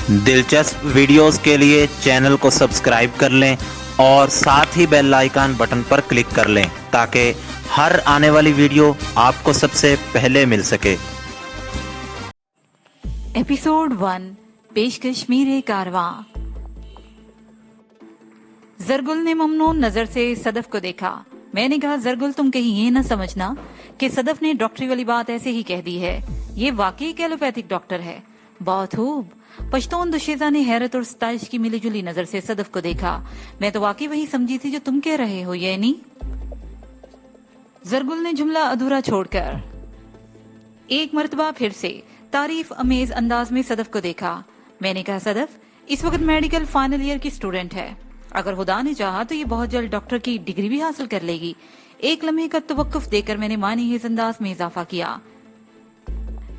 दिलचस्प वीडियोस के लिए चैनल को सब्सक्राइब कर लें और साथ ही बेल आइकन बटन पर क्लिक कर लें ताकि हर आने वाली वीडियो आपको सबसे पहले मिल सके। एपिसोड 1 पेशकश मीरे कारवां। जरगुल ने ममनून नजर से सदफ को देखा। मैंने कहा, जरगुल तुम कहीं ये न समझना कि सदफ ने डॉक्टरी वाली बात ऐसे ही कह दी है। ये वाकई एक एलोपैथिक डॉक्टर है। बहुत खूब। पश्तून दुशेजा ने हैरत और सताइश की मिली जुली नजर से सदफ को देखा। मैं तो वाकई वही समझी थी जो तुम कह रहे हो, ये नहीं? जरगुल ने जुमला अधूरा छोड़कर एक मर्तबा फिर से तारीफ अमेज अंदाज में सदफ को देखा। मैंने कहा, सदफ इस वक्त मेडिकल फाइनल ईयर की स्टूडेंट है। अगर खुदा ने चाहा तो ये बहुत जल्द डॉक्टर की डिग्री भी हासिल कर लेगी। एक लम्हे का तवक्कुफ देकर मैंने मानी इस अंदाज में इजाफा किया।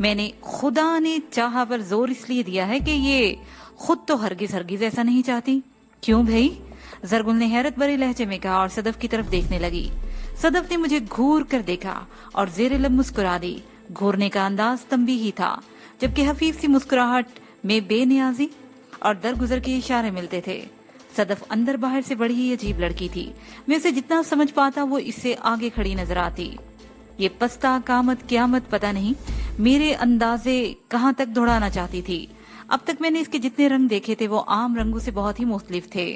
मैंने खुदा ने चाहा पर जोर इसलिए दिया है कि ये खुद तो हरगिज हरगिज ऐसा नहीं चाहती। क्यों भाई? जरगुल ने हैरत भरे लहजे में कहा और सदफ की तरफ देखने लगी। सदफ ने मुझे घूर कर देखा और जेर लब मुस्कुरा दी। घूरने का अंदाज तंबीही था, जबकि हफीफ सी मुस्कुराहट में बेनियाजी और दरगुजर के इशारे मिलते थे। सदफ अंदर बाहर से बड़ी ही अजीब लड़की थी। मैं उसे जितना समझ पाता वो इससे आगे खड़ी नजर आती। ये पस्ता कामत क्यामत पता नहीं मेरे अंदाजे कहाँ तक दौड़ाना चाहती थी। अब तक मैंने इसके जितने रंग देखे थे वो आम रंगों से बहुत ही मुख्तलिफ थे।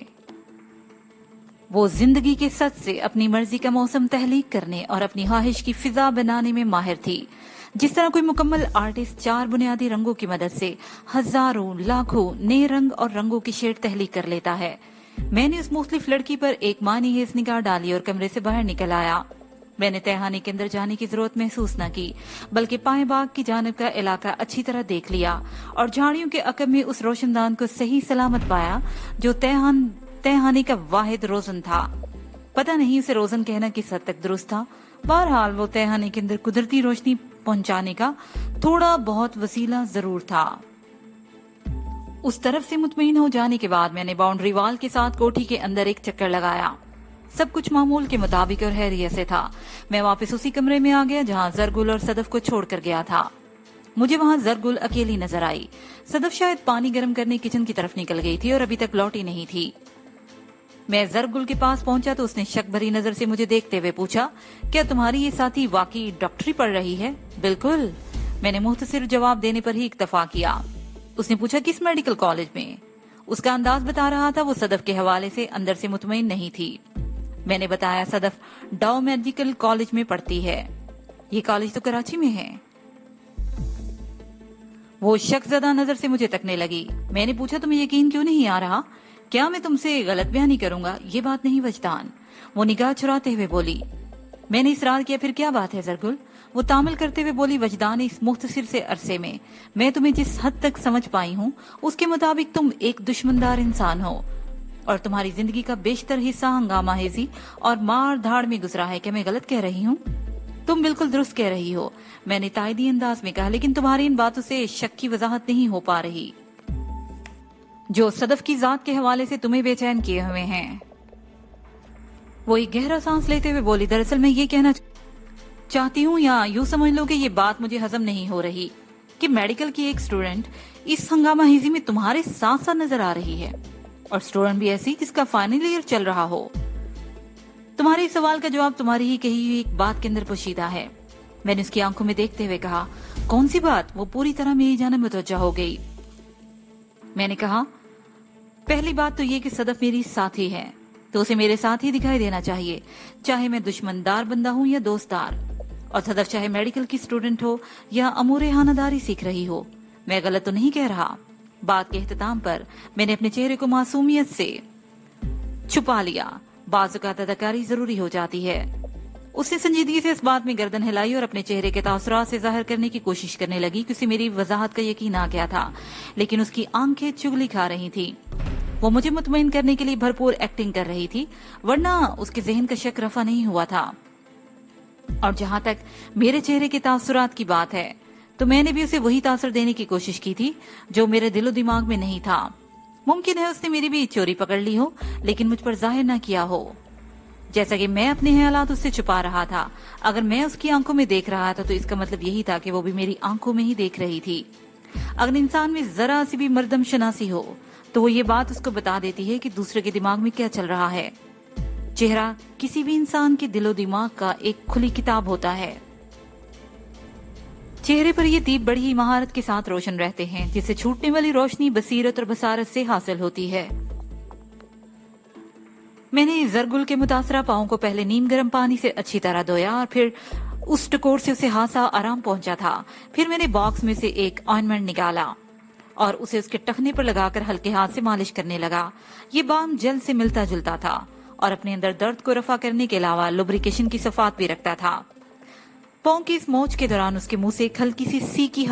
वो जिंदगी के सच से अपनी मर्जी का मौसम तहलीक करने और अपनी ख्वाहिश की फिजा बनाने में माहिर थी। जिस तरह कोई मुकम्मल आर्टिस्ट 4 बुनियादी रंगों की मदद से हजारों लाखों नए रंग और रंगों की शेड तहलीक कर लेता है। मैंने उस मुख्तलिफ लड़की पर एक मानी हेज निगाह डाली और कमरे से बाहर निकल आया। मैंने तहखाने के अंदर जाने की जरूरत महसूस न की, बल्कि पाए बाग की जानिब का इलाका अच्छी तरह देख लिया और झाड़ियों के अकब में उस रोशनदान को सही सलामत पाया जो तहखाने का वाहिद रोजन था। पता नहीं उसे रोजन कहना किस हद तक दुरुस्त था। बहरहाल वो तहखाने के अंदर कुदरती रोशनी पहुंचाने का थोड़ा बहुत वसीला जरूर था। उस तरफ से मुतमईन हो जाने के बाद मैंने बाउंड्री वाल के साथ कोठी के अंदर एक चक्कर लगाया। सब कुछ मामूल के मुताबिक और हैरियत से था। मैं वापस उसी कमरे में आ गया जहां जरगुल और सदफ को छोड़कर गया था। मुझे वहां जरगुल अकेली नजर आई। सदफ शायद पानी गर्म करने किचन की तरफ निकल गई थी और अभी तक लौटी नहीं थी। मैं जरगुल के पास पहुंचा तो उसने शक भरी नजर से मुझे देखते हुए पूछा, क्या तुम्हारी ये साथी वाकई डॉक्टरी पढ़ रही है? बिल्कुल, मैंने मुख्तसर जवाब देने पर ही इक्तफा किया। उसने पूछा, किस मेडिकल कॉलेज में? उसका अंदाज बता रहा था वो सदफ के हवाले से अंदर से मुतमईन नहीं थी। मैंने बताया, सदफ डाउ मेडिकल कॉलेज में पढ़ती है। ये कॉलेज तो कराची में है। वो शक-ज़दा नजर से मुझे तकने लगी। मैंने पूछा, तुम्हें यकीन क्यों नहीं आ रहा? क्या मैं तुमसे गलत बयानी करूंगा? ये बात नहीं वजदान। वो निगाह चुराते हुए बोली। मैंने इसरार किया, फिर क्या बात है जरगुल? वो तामिल करते हुए बोली, वजदान, इस मुख्तसिर से अरसे में मैं तुम्हें जिस हद तक समझ पाई हूँ उसके मुताबिक तुम एक दुश्मनदार इंसान हो और तुम्हारी जिंदगी का बेशतर हिस्सा हंगामा हेजी और मार धाड़ में गुजरा है। क्या मैं गलत कह रही हूँ? तुम बिल्कुल दुरुस्त कह रही हो, मैंने तायदी अंदाज में कहा, लेकिन तुम्हारी इन बातों से शक की वजाहत नहीं हो पा रही जो सदफ की जात के हवाले से तुम्हें बेचैन किए हुए हैं। वो एक गहरा सांस लेते हुए बोली, दरअसल मैं ये कहना चाहती हूँ, या यूं समझ लो कि ये बात मुझे हजम नहीं हो रही कि मेडिकल की एक स्टूडेंट इस हंगामा हेजी में तुम्हारे साथ साथ नजर आ रही है, और स्टूडेंट भी ऐसी जिसका फाइनल ईयर चल रहा हो। तुम्हारे सवाल का जवाब तुम्हारी ही कही हुई एक बात के अंदर पोशीदा है। मैंने उसकी आंखों में देखते हुए कहा, कौन सी बात? वो पूरी तरह मेरी जानिब मुतवज्जा हो गई। मैंने कहा, पहली बात तो ये कि सदफ मेरी साथी है तो उसे मेरे साथ ही दिखाई देना चाहिए, चाहे मैं दुश्मनदार बंदा हूँ या दोस्तदार। और सदफ चाहे मेडिकल की स्टूडेंट हो या अमूरे खानादारी सीख रही हो। मैं गलत तो नहीं कह रहा। बात के इख्तिताम पर मैंने अपने चेहरे को मासूमियत से छुपा लिया। बाज़ औक़ात अदाकारी जरूरी हो जाती है। उसने संजीदगी से इस बात में गर्दन हिलाई और अपने चेहरे के तासुरात से जाहिर करने की कोशिश करने लगी कि उसे मेरी वजाहत का यकीन आ गया था, लेकिन उसकी आंखें चुगली खा रही थी। वो मुझे मुतमईन करने के लिए भरपूर एक्टिंग कर रही थी, वरना उसके जहन का शक रफा नहीं हुआ था। और जहां तक मेरे चेहरे के तासुरात की बात है तो मैंने भी उसे वही तासुर देने की कोशिश की थी जो मेरे दिलो दिमाग में नहीं था। मुमकिन है उसने मेरी भी चोरी पकड़ ली हो, लेकिन मुझ पर जाहिर न किया हो। जैसा कि मैं अपने ख्यालात उससे छुपा रहा था, अगर मैं उसकी आंखों में देख रहा था तो इसका मतलब यही था कि वो भी मेरी आंखों में ही देख रही थी। اگر انسان میں ذرا سی بھی مردم شناسی ہو تو وہ یہ بات اس کو بتا دیتی ہے کہ دوسرے کے دماغ میں کیا چل رہا ہے۔ چہرہ کسی بھی انسان کے دل و دماغ کا ایک کھلی کتاب ہوتا ہے۔ چہرے پر یہ دیپ بڑی ہی مہارت کے ساتھ روشن رہتے ہیں، جس سے چھوٹنے والی روشنی بصیرت اور بصارت سے حاصل ہوتی ہے۔ میں نے زرگل کے متاثرہ پاؤں کو پہلے نیم گرم پانی سے اچھی طرح دھویا اور پھر اس ٹکور سے اسے ہاسا آرام پہنچا تھا۔ پھر میں نے باکس میں سے ایک آئنمنٹ نکالا اور اسے اس کے ٹخنے پر لگا کر ہلکے ہاتھ سے مالش کرنے لگا۔ یہ بام جل سے ملتا جلتا تھا اور اپنے اندر درد کو رفع کرنے کے علاوہ لوبریکیشن کی صفات بھی رکھتا تھا۔ پاؤں کی اس موج کے دوران اس کے منہ سے ایک ہلکی سی سی کی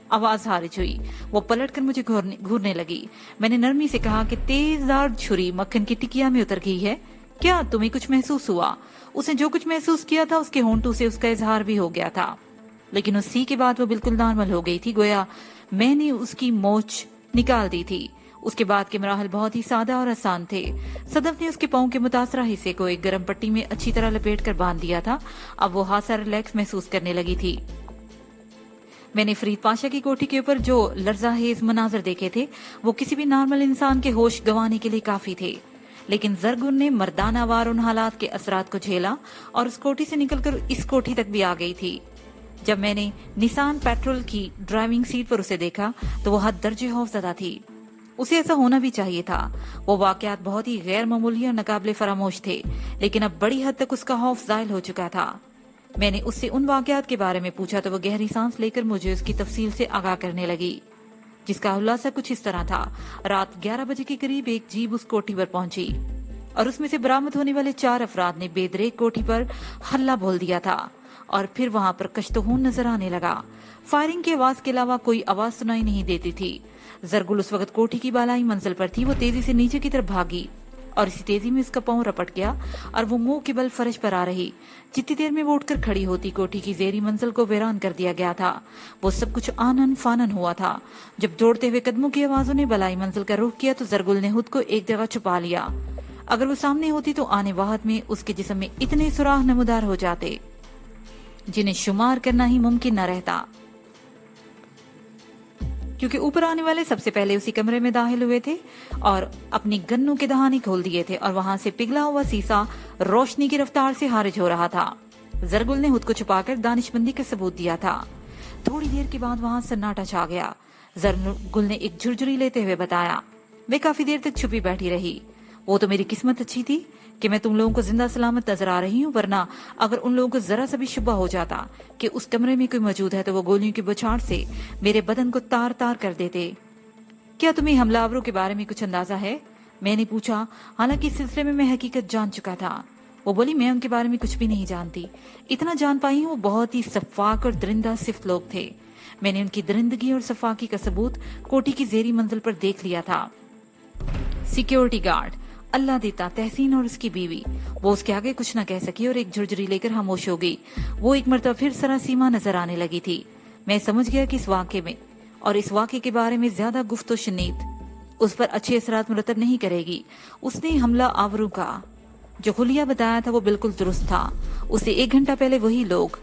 آواز خارج ہوئی۔ وہ پلٹ کر مجھے گھورنے لگی۔ میں نے نرمی سے کہا کہ تیز دار چھری مکھن کی ٹکیا میں اتر گئی ہے، کیا تمہیں کچھ محسوس ہوا؟ اس نے جو کچھ محسوس کیا تھا اس کے ہونٹوں سے اس کا اظہار بھی ہو گیا تھا، لیکن اس سی کے بعد وہ بالکل نارمل ہو گئی تھی، گویا میں نے اس کی موچ نکال دی تھی۔ اس کے بعد کے مراحل بہت ہی سادہ اور آسان تھے۔ صدف نے اس کے پاؤں کے متاثرہ حصے کو ایک گرم پٹی میں اچھی طرح لپیٹ کر باندھ دیا تھا۔ اب وہ ہاسا ریلیکس محسوس کرنے لگی تھی۔ میں نے فرید پاشا کی کوٹھی کے اوپر جو لرزہ خیز مناظر دیکھے تھے وہ کسی بھی نارمل انسان کے ہوش گنوانے کے لیے کافی تھے، لیکن زرگن نے مردانہ وار ان حالات کے اثرات کو جھیلا اور اس کوٹھی سے نکل کر اس کوٹھی تک بھی آ گئی تھی۔ جب میں نے نسان پیٹرول کی ڈرائیونگ سیٹ پر اسے دیکھا تو وہ حد درجے خوف زدہ تھی۔ اسے ایسا ہونا بھی چاہیے تھا۔ وہ واقعات بہت ہی غیر معمولی اور ناقابل فراموش تھے، لیکن اب بڑی حد تک اس کا خوف زائل ہو چکا تھا۔ میں نے اس سے ان واقعات کے بارے میں پوچھا تو وہ گہری سانس لے کر مجھے اس کی تفصیل سے آگاہ کرنے لگی، جس کا خلاصہ کچھ اس طرح تھا۔ رات 11 بجے کے قریب ایک جیپ اس کوٹھی پر پہنچی اور اس میں سے برآمد ہونے والے 4 افراد نے بے دریغ کوٹھی پر ہلہ بول دیا تھا اور پھر وہاں پر کشت و خون نظر آنے لگا۔ فائرنگ کی آواز کے علاوہ کوئی آواز سنائی نہیں دیتی تھی۔ زرگل اس وقت کوٹھی کی بالائی منزل پر تھی۔ وہ تیزی سے نیچے کی طرف بھاگی اور اسی تیزی میں اس کا پاؤں رپٹ گیا اور وہ منہ کے بل فرش پر آ رہی۔ جتنی دیر میں وہ اٹھ کر کھڑی ہوتی کوٹھی کی زیری منزل کو ویران کر دیا گیا تھا۔ وہ سب کچھ آنن فانن ہوا تھا۔ جب دوڑتے ہوئے قدموں کی آوازوں نے بالائی منزل کا رخ کیا تو زرگل نے خود کو ایک جگہ چھپا لیا۔ اگر وہ سامنے ہوتی تو آنے واحد میں اس کے جسم میں اتنے سوراخ نمودار ہو جاتے جنہیں شمار کرنا ہی ممکن نہ رہتا، کیونکہ اوپر آنے والے سب سے پہلے اسی کمرے میں داخل ہوئے تھے اور اپنی گنوں کے دہانے کھول دیے تھے اور وہاں سے پگھلا ہوا سیسا روشنی کی رفتار سے خارج ہو رہا تھا۔ زرگل نے خود کو چھپا کر دانش مندی کا ثبوت دیا تھا۔ تھوڑی دیر کے بعد وہاں سناٹا چھا گیا۔ زرگل نے ایک جھرجھری لیتے ہوئے بتایا، میں کافی دیر تک چھپی بیٹھی رہی۔ وہ تو میری قسمت اچھی تھی کہ میں تم لوگوں کو زندہ سلامت نظر آ رہی ہوں، ورنہ اگر ان لوگوں کو ذرا سا بھی شبہ ہو جاتا کہ اس کمرے میں کوئی موجود ہے تو وہ گولیوں کی بچھاڑ سے میرے بدن کو تار تار کر دیتے۔ کیا تمہیں حملہ آوروں کے بارے میں کچھ اندازہ ہے؟ میں نے پوچھا، حالانکہ اس سلسلے میں حقیقت جان چکا تھا۔ وہ بولی، میں ان کے بارے میں کچھ بھی نہیں جانتی، اتنا جان پائی ہوں وہ بہت ہی صفاک اور درندہ صفت لوگ تھے۔ میں نے ان کی درندگی اور صفاکی کا ثبوت کوٹھی کی زیری منزل پر دیکھ لیا تھا۔ سیکیورٹی گارڈ، اللہ دیتا، تحسین اور اس کی بیوی۔ وہ اس کے آگے کچھ نہ کہہ سکی اور ایک جھرجھری لے کر خاموش ہو گئی۔ وہ ایک مرتبہ پھر سراسیما نظر آنے لگی تھی۔ میں سمجھ گیا کہ اس واقعے میں اور اس واقعے کے بارے میں زیادہ گفت و شنید اس پر اچھے اثرات مرتب نہیں کرے گی۔ اس نے حملہ آوروں کا جو خلیہ بتایا تھا وہ بالکل درست تھا۔ اسے 1 گھنٹہ پہلے وہی لوگ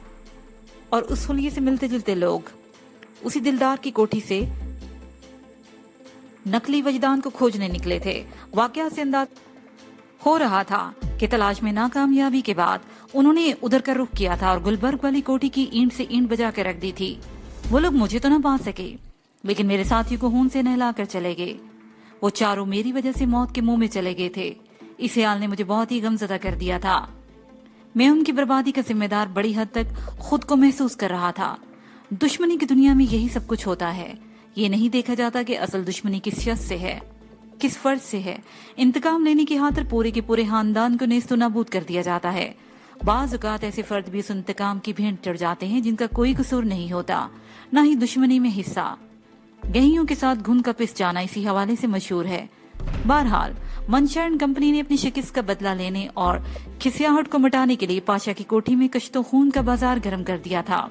اور اس خلیے سے ملتے جلتے لوگ اسی دلدار کی کوٹھی سے نقلی وجدان کو کھوجنے نکلے تھے۔ واقعہ سے انداز ہو رہا تھا کہ تلاش میں ناکامیابی کے بعد انہوں نے ادھر کا رخ کیا تھا اور گلبرگ والی کوٹھی کی اینٹ سے اینٹ بجا کے رکھ دی تھی۔ وہ لوگ مجھے تو نہ پا سکے، لیکن میرے ساتھیوں کو خون سے نہلا کر چلے گئے۔ وہ چاروں میری وجہ سے موت کے منہ میں چلے گئے تھے۔ اس خیال نے مجھے بہت ہی غمزدہ کر دیا تھا۔ میں ان کی بربادی کا ذمہ دار بڑی حد تک خود کو محسوس کر رہا تھا۔ دشمنی کی دنیا میں یہی سب کچھ ہوتا ہے۔ یہ نہیں دیکھا جاتا کہ اصل دشمنی کس شخص سے ہے، کس فرد سے ہے۔ انتقام لینے کی خاطر پورے کے پورے خاندان کو نیست و نابود کر دیا جاتا ہے۔ بعض اوقات ایسے فرد بھی اس انتقام کی بھینٹ چڑھ جاتے ہیں جن کا کوئی قصور نہیں ہوتا، نہ ہی دشمنی میں حصہ۔ گہیوں کے ساتھ گھن کا پس جانا اسی حوالے سے مشہور ہے۔ بہرحال منشا اینڈ کمپنی نے اپنی شکست کا بدلہ لینے اور کھسیاہٹ کو مٹانے کے لیے پاشا کی کوٹھی میں کشت و خون کا بازار گرم کر دیا تھا۔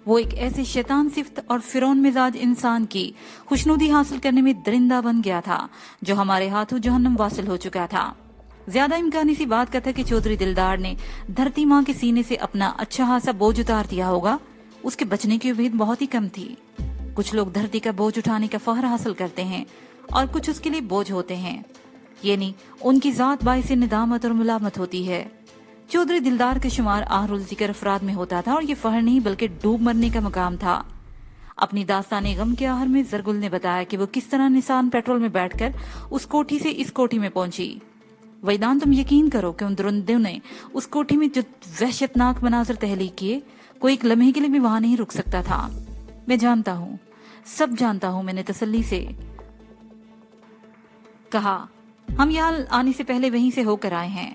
وہ ایک ایسے شیطان صفت اور فرعون مزاج انسان کی خوشنودی حاصل کرنے میں درندہ بن گیا تھا جو ہمارے ہاتھوں جہنم واصل ہو چکا تھا۔ زیادہ امکانی سی بات کا تھا کہ چودھری دلدار نے دھرتی ماں کے سینے سے اپنا اچھا خاصا بوجھ اتار دیا ہوگا۔ उसके बचने की उम्मीद बहुत ही कम थी। कुछ लोग धरती का बोझ उठाने का फखर हासिल करते हैं और कुछ उसके लिए बोझ होते हैं, यानी उनकी जात बाइस निदामत और मुलामत होती है। चौधरी दिलदार का शुमार आहरुल जिक्र अफराद में होता था और ये फखर नहीं बल्कि डूब मरने का मकाम था। अपनी दास्ताने गम के आहर में जरगुल ने बताया कि वो किस तरह निसान पेट्रोल में बैठकर उस कोठी से इस कोठी में पहुंची। वैदान, तुम यकीन करो कि उन दुरंदों ने उस कोठी में जो वहशतनाक मनाजर तहलीक किए, कोई एक लम्हे के लिए भी वहां नहीं रुक सकता था। मैं जानता हूँ, सब जानता हूँ, मैंने तसल्ली से कहा। हम यहाँ आने से पहले वहीं से होकर आए हैं।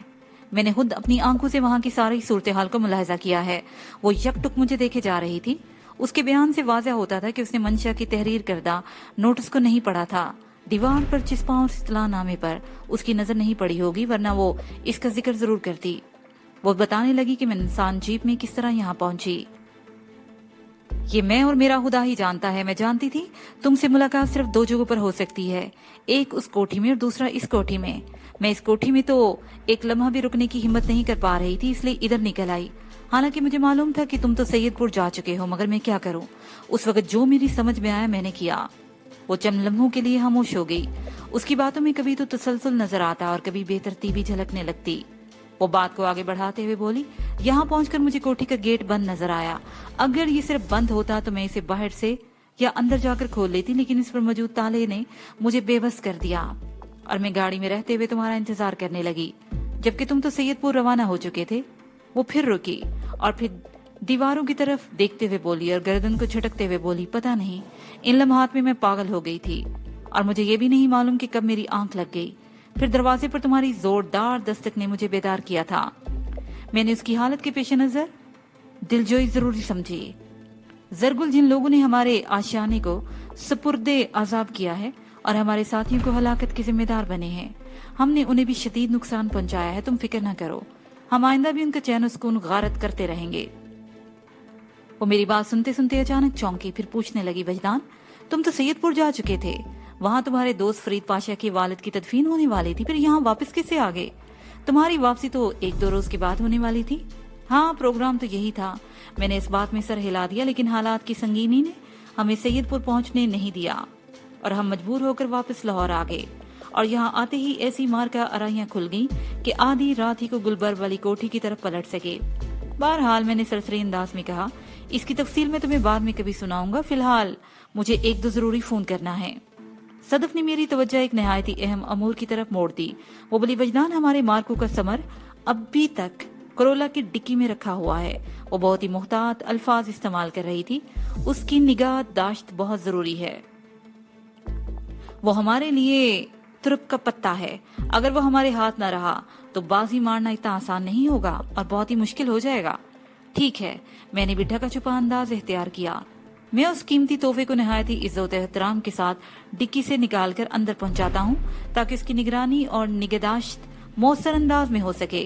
मैंने खुद अपनी आंखों से वहां की सारी सूरत हाल को मुलाहिजा किया है। वो यकटुक मुझे देखे जा रही थी। उसके बयान से वाज़ेह होता था कि उसने मंशा की तहरीर करदा नोटिस को नहीं पढ़ा था। दीवार पर चिस्पा और इत्तला नामे पर उसकी नजर नहीं पड़ी होगी, वरना वो इसका जिक्र जरूर करती। वो बताने लगी कि मैं इंसान जीप में किस तरह यहाँ पहुंची। ये मैं और मेरा खुदा ही जानता है। मैं जानती थी तुमसे मुलाकात सिर्फ दो जगहों पर हो सकती है, एक उस कोठी में और दूसरा इस कोठी में। मैं इस कोठी में तो एक लम्हा भी रुकने की हिम्मत नहीं कर पा रही थी, इसलिए इधर निकल आई। हालांकि मुझे मालूम था कि तुम तो सैयदपुर जा चुके हो, मगर मैं क्या करूं। उस वक्त जो मेरी समझ में आया मैंने किया। वो चंद लम्हों के लिए खामोश हो गई। उसकी बातों में कभी तो तसलसल नजर आता और कभी बेतरतीबी झलकने लगती। वो बात को आगे बढ़ाते हुए बोली, यहाँ पहुंचकर मुझे कोठी का गेट बंद नजर आया। अगर ये सिर्फ बंद होता तो मैं इसे बाहर से या अंदर जाकर खोल लेती, लेकिन इस पर मौजूद ताले ने मुझे बेबस कर दिया और मैं गाड़ी में रहते हुए तुम्हारा इंतजार करने लगी, जबकि तुम तो सैयदपुर रवाना हो चुके थे। वो फिर रुकी और फिर दीवारों की तरफ देखते हुए बोली और गर्दन को झटकते हुए बोली, पता नहीं इन लम्हात में मैं पागल हो गई थी और मुझे ये भी नहीं मालूम कि कब मेरी आंख लग गई। फिर दरवाजे पर तुम्हारी जोरदार दस्तक ने मुझे बेदार किया था। मैंने उसकी हालत के पेश नजर दिलजोई जरूरी समझी। जरगुल, जिन लोगों ने हमारे आशियाने को सपुर्दे आजाब किया है और हमारे साथियों को हलाकत के जिम्मेदार बने हैं, हमने उन्हें भी शदीद नुकसान पहुंचाया है। तुम फिक्र न करो, हम आइंदा भी उनका चैन सुकून गारत करते रहेंगे। वो मेरी बात सुनते सुनते अचानक चौंकी, फिर पूछने लगी, वजदान, तुम तो सैयदपुर जा चुके थे, वहां तुम्हारे दोस्त फरीद पाशा के वालिद की तदफीन होने वाली थी, फिर यहाँ वापस कैसे आ गए? तुम्हारी वापसी तो एक दो रोज के बाद होने वाली थी। हाँ, प्रोग्राम तो यही था। मैंने इस बात में सर हिला दिया, लेकिन हालात की संगीनी ने हमें सैयदपुर पहुंचने नहीं दिया और हम मजबूर होकर वापस लाहौर आ गए। और यहाँ आते ही ऐसी मार का अराइयां खुल गई कि आधी रात ही को गुलबर वाली कोठी की तरफ पलट सके। बहरहाल, मैंने सरसरी अंदाज में कहा, इसकी तफसील मैं तुम्हें बाद में कभी सुनाऊंगा, फिलहाल मुझे एक दो जरूरी फोन करना है। सदफ ने मेरी तवज्जो एक नहायती अहम अमूर की तरफ मोड़ दी। वो बोली, वजदान, हमारे मार्को का समर अभी तक करोला की डिक्की में रखा हुआ है। वो बहुत ही मुहतात अल्फाज इस्तेमाल कर रही थी। उसकी निगाह दाश्त बहुत जरूरी है। वो हमारे लिए तुरप का पत्ता है। अगर वो हमारे हाथ न रहा तो बाजी मारना इतना आसान नहीं होगा और बहुत ही मुश्किल हो जाएगा। ठीक है, मैंने भी ढका छुपा अंदाज इख्तियार किया। मैं उस कीमती तोहफे को निहायती इज्जत एहतराम के साथ डिक्की से निकालकर अंदर पहुंचाता हूँ ताकि उसकी निगरानी और निगहदाश्त मौसर अंदाज में हो सके।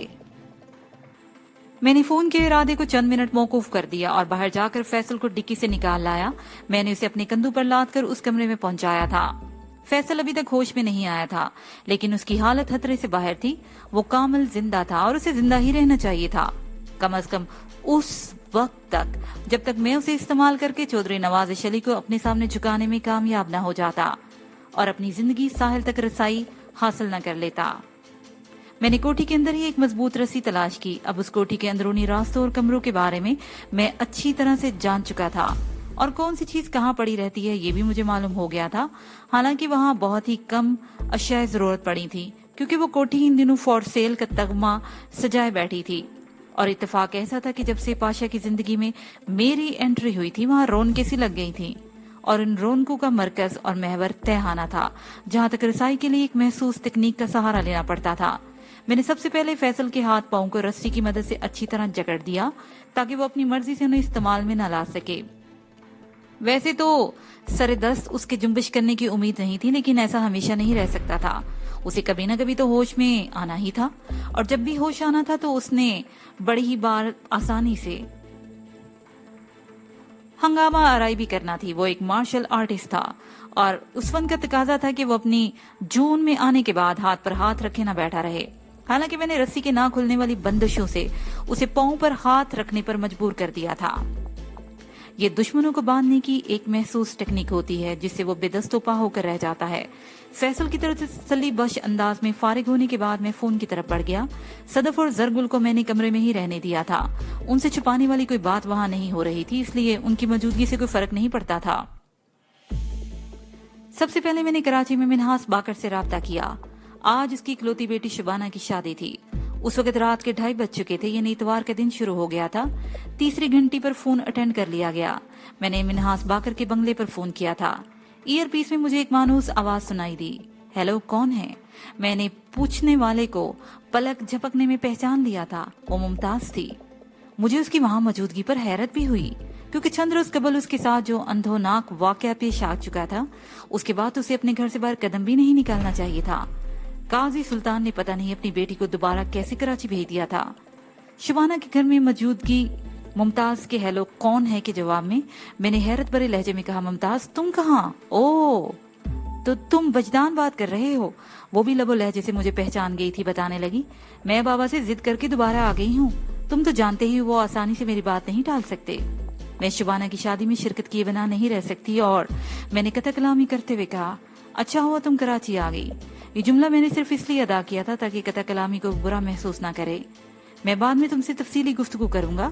मैंने फोन के इरादे को चंद मिनट मौकूफ कर दिया और बाहर जाकर फैसल को डिक्की से निकाल लाया। मैंने उसे अपने कंधों पर लाद कर उस कमरे में पहुंचाया था। फैसल अभी तक होश में नहीं आया था, लेकिन उसकी हालत खतरे से बाहर थी। वो कामल जिंदा था और उसे जिंदा ही रहना चाहिए था, कम से कम उस वक्त तक जब तक मैं उसे इस्तेमाल करके चौधरी नवाज अली को अपने सामने झुकाने में कामयाब न हो जाता और अपनी जिंदगी साहिल तक रसाई हासिल न कर लेता। मैंने कोठी के अंदर ही एक मजबूत रस्सी तलाश की। अब उस कोठी के अंदरूनी रास्तों और कमरों के बारे में मैं अच्छी तरह से जान चुका था और कौन सी चीज कहाँ पड़ी रहती है ये भी मुझे मालूम हो गया था। हालांकि वहाँ बहुत ही कम अशियाए जरूरत पड़ी थी, क्योंकि वो कोठी इन दिनों फॉर सेल का तगमा सजाए बैठी थी। और इत्तेफाक ऐसा था कि जब से पाशा की जिंदगी में मेरी एंट्री हुई थी, वहाँ रौनकें सी लग गई थी और इन रौनकों का मरकज और महवर तहखाना था, जहाँ तक रसाई के लिए एक महसूस तकनीक का सहारा लेना पड़ता था। मैंने सबसे पहले फैसल के हाथ पांव को रस्सी की मदद से अच्छी तरह जकड़ दिया ताकि वो अपनी मर्जी से उन्हें इस्तेमाल में न ला सके। वैसे तो सरे दस्त उसके जुम्बिश करने की उम्मीद नहीं थी, लेकिन ऐसा हमेशा नहीं रह सकता था। उसे कभी न कभी तो होश में आना ही था और जब भी होश आना था तो उसने बड़ी ही बार आसानी से हंगामा आराई भी करना थी। वो एक मार्शल आर्टिस्ट था और उस फन का तकाजा था कि वो अपनी जून में आने के बाद हाथ पर हाथ रखे न बैठा रहे। हालांकि मैंने रस्सी के ना खुलने वाली बंदिशों से उसे पांव पर हाथ रखने पर मजबूर कर दिया था। ये दुश्मनों को बांधने की एक महसूस टेक्निक होती है जिससे वो बेदस्तोपा होकर रह जाता है। फैसल की तरफ से तसल्ली बख्श अंदाज में फारिग होने के बाद मैं फोन की तरफ बढ़ गया। सदफ और जरगुल को मैंने कमरे में ही रहने दिया था। उनसे छुपाने वाली कोई बात वहां नहीं हो रही थी, इसलिए उनकी मौजूदगी से कोई फर्क नहीं पड़ता था। सबसे पहले मैंने कराची में मिन्हास बाकर से राब्ता किया। आज उसकी इकलौती बेटी शबाना की शादी थी। उस वक्त रात के 2:30 बज चुके थे, यानी इतवार का दिन शुरू हो गया था। तीसरी घंटी पर फोन अटेंड कर लिया गया। मैंने मिन्हास बाकर के बंगले पर फोन किया था। ईयर पीस में मुझे एक मानूस आवाज सुनाई दी। हेलो, कौन है? मैंने पूछने वाले को पलक झपकने में पहचान लिया था। वो मुमताज थी। मुझे उसकी वहां मौजूदगी पर हैरत भी हुई, क्योंकि चंद रोज कबल उसके साथ जो अंधोनाक वाकया पेश आ चुका था, उसके बाद उसे अपने घर से बाहर कदम भी नहीं निकालना चाहिए था। काजी सुल्तान ने पता नहीं अपनी बेटी को दोबारा कैसे कराची भेज दिया था। शबाना के घर में मौजूदगी मुमताज के हेलो कौन है के जवाब में मैंने हैरत भरे लहजे में कहा, मुमताज तुम कहाँ? ओ, तो तुम वजदान बात कर रहे हो? वो भी लबो लहजे से मुझे पहचान गई थी। बताने लगी, मैं बाबा से जिद करके दोबारा आ गई हूँ। तुम तो जानते ही वो आसानी से मेरी बात नहीं टाल सकते। मैं शबाना की शादी में शिरकत किए बिना नहीं रह सकती और मैंने कथा कलामी करते हुए कहा, अच्छा हुआ तुम कराची आ गई। ये जुमला मैंने सिर्फ इसलिए अदा किया था ताकि कथा कलामी को बुरा महसूस ना करे। मैं बाद में तुमसे तफसीली गुफ्तगू करूंगा।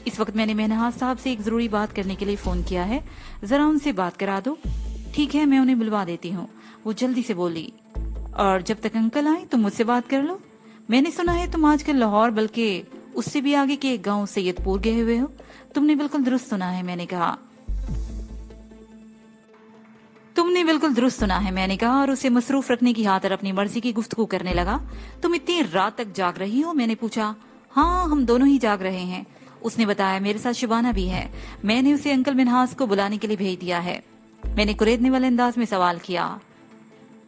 इस वक्त मैंने मिन्हास साहब से एक जरूरी बात करने के लिए फोन किया है, जरा उनसे बात करा दो। ठीक है, मैं उन्हें बुलवा देती हूँ, वो जल्दी से बोली। और जब तक अंकल आए तुम मुझसे बात कर लो। मैंने सुना है तुम आजकल लाहौर बल्कि उससे भी आगे के एक गाँव सैयदपुर गए हुए हो। तुमने बिल्कुल दुरुस्त सुना है, मैंने कहा। तुमने बिल्कुल दुरुस्त सुना है, मैंने कहा, और उसे मसरूफ रखने की खातिर अपनी मर्जी की गुफ्तगू करने लगा। तुम इतनी रात तक जाग रही हो? मैंने पूछा। हाँ, हम दोनों ही जाग रहे हैं। उसने बताया, मेरे साथ शबाना भी है। मैंने उसे अंकल मिन्हास को बुलाने के लिए भेज दिया है। मैंने कुरेदने वाले अंदाज में सवाल किया,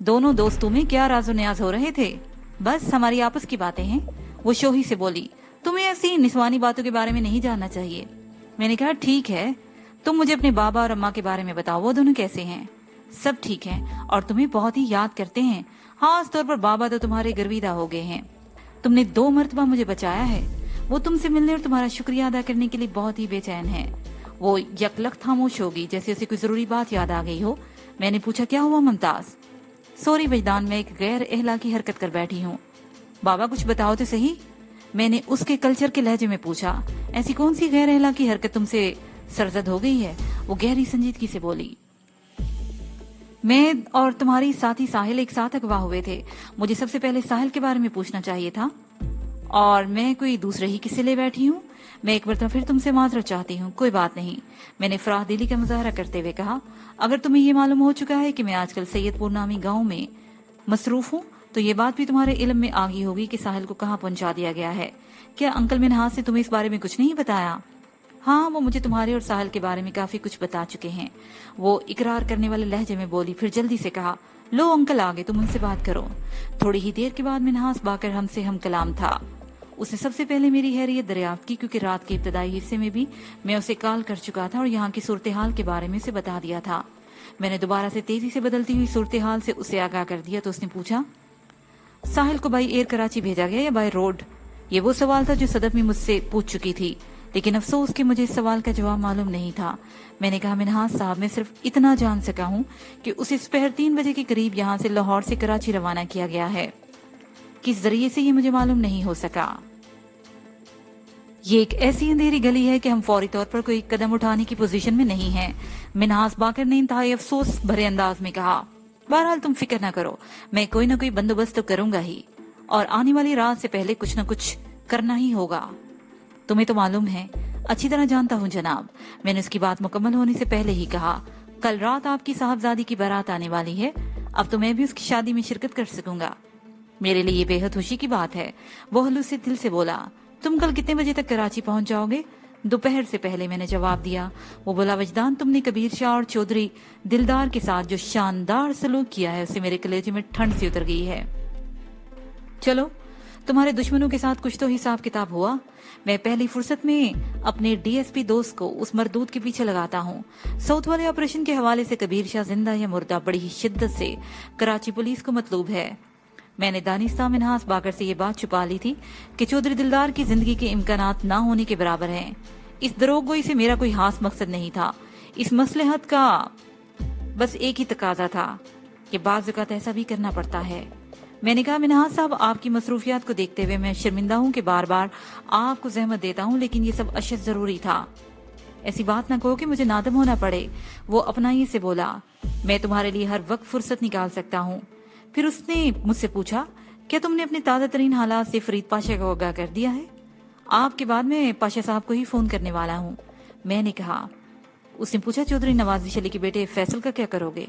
दोनों दोस्तों में क्या राजो न्याज हो रहे थे? बस हमारी आपस की बातें हैं। वो शोही से बोली, तुम्हें ऐसी निस्वानी बातों के बारे में नहीं जानना चाहिए। मैंने कहा, ठीक है, तुम मुझे अपने बाबा और अम्मा के बारे में बताओ, वो दोनों कैसे हैं? सब ठीक हैं और तुम्हें बहुत ही याद करते हैं। खास तौर पर बाबा तो तुम्हारे गर्विदा हो गए हैं। तुमने 2 मरतबा मुझे बचाया है। वो तुमसे मिलने और तुम्हारा शुक्रिया अदा करने के लिए बहुत ही बेचैन है। वो यकलक खामोश होगी, जैसे उसे कोई जरूरी बात याद आ गई हो। मैंने पूछा, क्या हुआ मुमताज? सॉरी वजदान, मैं एक गैर अहलाकी हरकत कर बैठी हूँ। बाबा कुछ बताओ तो सही। मैंने उसके कल्चर के लहजे में पूछा। ऐसी कौन सी गैर अहलाकी हरकत तुमसे सरजद हो गई है? वो गहरी संजीदगी से बोली, मैं और तुम्हारी साथी साहिल एक साथ अगवा हुए थे। मुझे सबसे पहले साहिल के बारे में पूछना चाहिए था, और मैं कोई दूसरे ही किस्से ले बैठी हूँ। मैं एक बार फिर तुमसे माजरत चाहती हूँ। कोई बात नहीं, मैंने फराहदिली का मुजाहरा करते हुए कहा। अगर तुम्हें ये मालूम हो चुका है कि मैं आजकल सैयदपुर नामी गाँव में मसरूफ हूँ, तो ये बात भी तुम्हारे इल्म में आ गई होगी कि साहिल को कहाँ पहुंचा दिया गया है। क्या अंकल मिन्हास ने तुम्हें इस बारे में कुछ नहीं बताया? हाँ, वो मुझे तुम्हारे और साहिल के बारे में काफी कुछ बता चुके हैं। वो इकरार करने वाले लहजे में बोली, फिर जल्दी से कहा, लो अंकल आ गए, तुम उनसे बात करो। थोड़ी ही देर के बाद मिन्हास बाकर हमसे हम कलाम था। उसने सबसे पहले मेरी हैरियत दरियाफ्त की, क्योंकि रात के इब्तदाई हिस्से में भी मैं उसे कॉल कर चुका था और यहाँ की सूरत हाल के बारे में उसे बता दिया था। मैंने दोबारा से तेजी से बदलती हुई सूरत हाल से उसे आगाह कर दिया तो उसने पूछा, साहिल को बाई एयर कराची भेजा गया या बाई रोड? ये वो सवाल था जो सदफ में मुझसे पूछ चुकी थी, लेकिन अफसोस कि मुझे इस सवाल का जवाब मालूम नहीं था। मैंने कहा, मिन्हास साहब, मैं सिर्फ इतना जान सका हूँ कि उसे दोपहर 3 बजे के करीब यहाँ से लाहौर से कराची रवाना किया गया है। किस जरिए से ये मुझे मालूम नहीं हो सका। ये एक ऐसी अंधेरी गली है कि हम फौरी तौर पर कोई कदम उठाने की पोजीशन में नहीं हैं। मिन्हास बाकर ने इंतहाई अफसोस भरे अंदाज में कहा, बहरहाल तुम फिक्र न करो, मैं कोई न कोई बंदोबस्त तो करूंगा ही, और आने वाली रात से पहले कुछ न कुछ करना ही होगा। तुम्हें तो मालूम है, अच्छी तरह जानता हूँ जनाब। मैंने उसकी बात मुकम्मल होने से पहले ही कहा, कल रात आपकी साहबजादी की बारात आने वाली है। अब तो मैं भी उसकी शादी में शिरकत कर सकूंगा। मेरे लिए ये बेहद खुशी की बात है। वो हल्लू से दिल से बोला, तुम कल कितने बजे तक कराची पहुंच जाओगे? दोपहर से पहले, मैंने जवाब दिया। वो बोला, वजदान, तुमने कबीर शाह और चौधरी दिलदार के साथ जो शानदार सलूक किया है उससे मेरे कलेजे में ठंड सी उतर गई है। चलो, तुम्हारे दुश्मनों के साथ कुछ तो हिसाब किताब हुआ। मैं पहली फुर्सत में अपने डीएसपी दोस्त को उस मरदूद के पीछे लगाता हूँ। साउथ वाले ऑपरेशन के हवाले से कबीर शाह जिंदा या मुर्दा बड़ी ही शिद्दत से कराची पुलिस को मतलूब है। मैंने दानिस्ता मिन्हास बाकर से ये बात छुपा ली थी कि चौधरी दिलदार की जिंदगी के इम्कानात ना होने के बराबर हैं। इस दरोगोई से मेरा कोई खास मकसद नहीं था। इस मसलहत का बस एक ही तकाजा था कि बाज़ औक़ात ऐसा भी करना पड़ता है। मैंने कहा, मिनहाज साहब, आपकी मसरूफियात को देखते हुए मैं शर्मिंदा हूँ कि बार बार आपको जहमत देता हूँ, लेकिन ये सब अशद जरूरी था। ऐसी बात ना कहो कि मुझे नादम होना पड़े। वो अपनाई से बोला, मैं तुम्हारे लिए हर वक्त फुर्सत निकाल सकता हूँ। फिर उसने मुझसे पूछा, क्या तुमने अपने ताज़ा तरीन हालात से फरीद पाशा को आगाह कर दिया है? आपके बाद मैं पाशा साहब को ही फोन करने वाला हूँ, मैंने कहा। उसने पूछा, चौधरी नवाज अली के बेटे फैसल का क्या करोगे?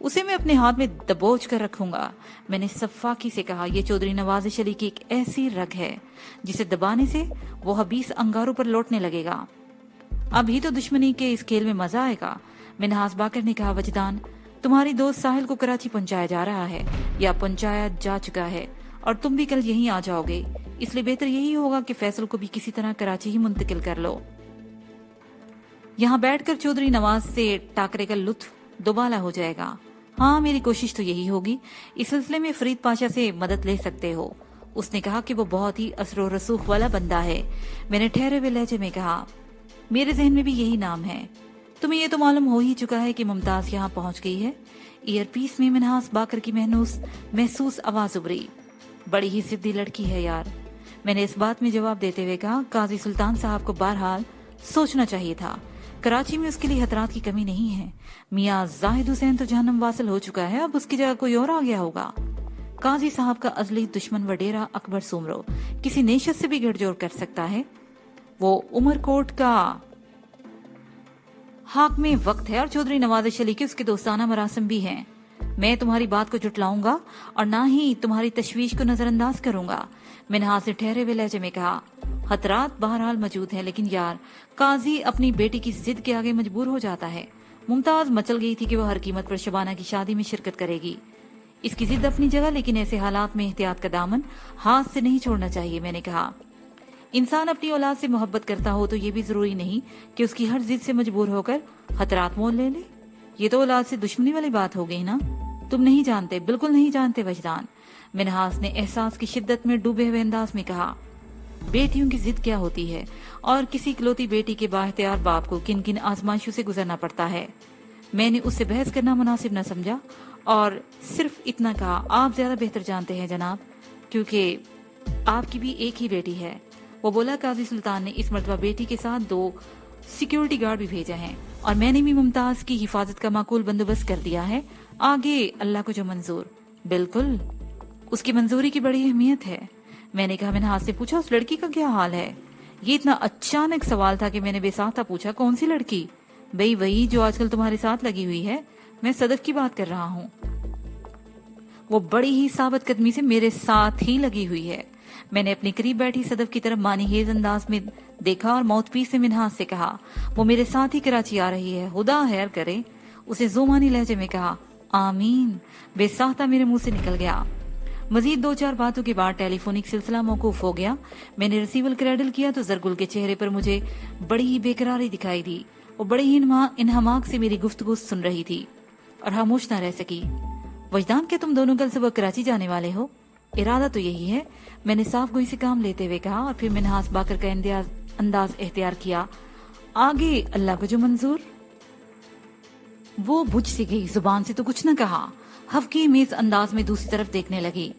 उसे मैं अपने हाथ में दबोच कर रखूंगा, मैंने सफाकी से कहा। यह चौधरी नवाज अली की एक ऐसी रग है जिसे दबाने से वो हबीस अंगारों पर लौटने लगेगा। अभी तो दुश्मनी के इस खेल में मजा आएगा। मिनहास बाकर ने कहा, वजदान, तुम्हारी दोस्त साहिल को कराची पहुंचाया जा रहा है या पहुंचाया जा चुका है और तुम भी कल यहीं आ जाओगे, इसलिए बेहतर यही होगा कि फैसल को भी किसी तरह कराची ही मुंतकिल कर लो। यहाँ बैठकर चौधरी नवाज से टाकरे का लुत्फ दोबाला हो जाएगा। हाँ, मेरी कोशिश तो यही होगी। इस सिलसिले में फरीद पाशा से मदद ले सकते हो। उसने कहा कि वो बहुत ही असरो रसूख वाला बंदा है। मैंने ठहरे हुए लहजे में कहा, मेरे जहन में भी यही नाम है। तुम्हें ये तो मालूम हो ही चुका है कि मुमताज यहाँ पहुंच गई है। ईयरपीस में मिनहास बाकर की महसूस आवाज उभरी, बड़ी ही जिद्दी लड़की है यार। मैंने इस बात में जवाब देते हुए कहा, काजी सुल्तान साहब को बहरहाल सोचना चाहिए था। कराची में उसके लिए हथरात की कमी नहीं है। मियाँ जाहिद हुसैन तो जहन्नम वासिल हो चुका है, अब उसकी जगह कोई और आ गया होगा। काजी साहब का अजली दुश्मन वडेरा अकबर सुमरो किसी नेशत से भी गठजोड़ कर सकता है। वो उमरकोट का हाक में वक्त है और चौधरी नवाज अली के उसके दोस्ताना मरासिम भी हैं। मैं तुम्हारी बात को जुटलाऊंगा और ना ही तुम्हारी तशवीश को नजरअंदाज करूंगा। मैंने हाथ से ठहरे हुए लहजे में कहा, खतरात बहरहाल मौजूद है, लेकिन यार, काजी अपनी बेटी की जिद के आगे मजबूर हो जाता है। मुमताज मचल गई थी कि वो हर कीमत पर शबाना की शादी में शिरकत करेगी। इसकी जिद अपनी जगह, लेकिन ऐसे हालात में एहतियात का दामन हाथ से नहीं छोड़ना चाहिए। मैंने कहा, इंसान अपनी औलाद से मोहब्बत करता हो तो ये भी जरूरी नहीं कि उसकी हर जिद से मजबूर होकर खतरात मोल ले ले। ये तो औलाद से दुश्मनी वाली बात हो गई ना। तुम नहीं जानते, बिल्कुल नहीं जानते वजदान। मिनहास ने एहसास की शिद्दत में डूबे हुए अंदाज में कहा, बेटियों की जिद क्या होती है और किसी इकलौती बेटी के बाइख्तियार बाप को किन किन आजमाइशों से गुजरना पड़ता है। मैंने उससे बहस करना मुनासिब न समझा और सिर्फ इतना कहा, आप ज्यादा बेहतर जानते हैं जनाब, क्योंकि आपकी भी एक ही बेटी है। वो बोला, काजी सुल्तान ने इस मर्तबा बेटी के साथ 2 सिक्योरिटी गार्ड भी भेजे हैं और मैंने भी मुमताज की हिफाजत का माकूल बंदोबस्त कर दिया है। आगे अल्लाह को जो मंजूर। बिल्कुल, उसकी मंजूरी की बड़ी अहमियत है। मैंने कहा। मैंने हाथ से पूछा, उस लड़की का क्या हाल है? ये इतना अचानक सवाल था कि मैंने बेसाख्ता पूछा, कौन सी लड़की? भाई वही जो आजकल तुम्हारे साथ लगी हुई है। मैं सदफ की बात कर रहा हूँ। वो बड़ी ही साबित कदमी से मेरे साथ ही लगी हुई है। मैंने अपने करीब बैठी सदफ की तरफ मानीहेज अंदाज में देखा और माउथपीस से मिनहास से कहा, वो मेरे साथ ही कराची आ रही है, खुदा खैर करे। उसे जुमानी लहजे में कहा, आमीन। बेसाख्ता मेरे मुंह से निकल गया। मजीद 2-4 बातों के बाद टेलीफोनिक सिलसिला मौकूफ हो गया। मैंने रिसीवर क्रैडल किया तो जरगुल के चेहरे पर मुझे बड़ी ही बेकरारी दिखाई दी। वो बड़ी ही इनहमाक से मेरी गुफ्तगू सुन रही थी और खामोश न रह सकी। वजदान, क्या तुम दोनों कल सुबह कराची जाने वाले हो? इरादा तो यही है, मैंने साफ गोई से काम लेते हुए कहा और फिर मैंने हाथ बाकर का अंदाज एख्तियार किया। आगे अल्लाह को जो मंजूर। वो बुझ सी गई, जुबान से तो कुछ न कहा। हफ्की मेज अंदाज में दूसरी तरफ देखने लगी।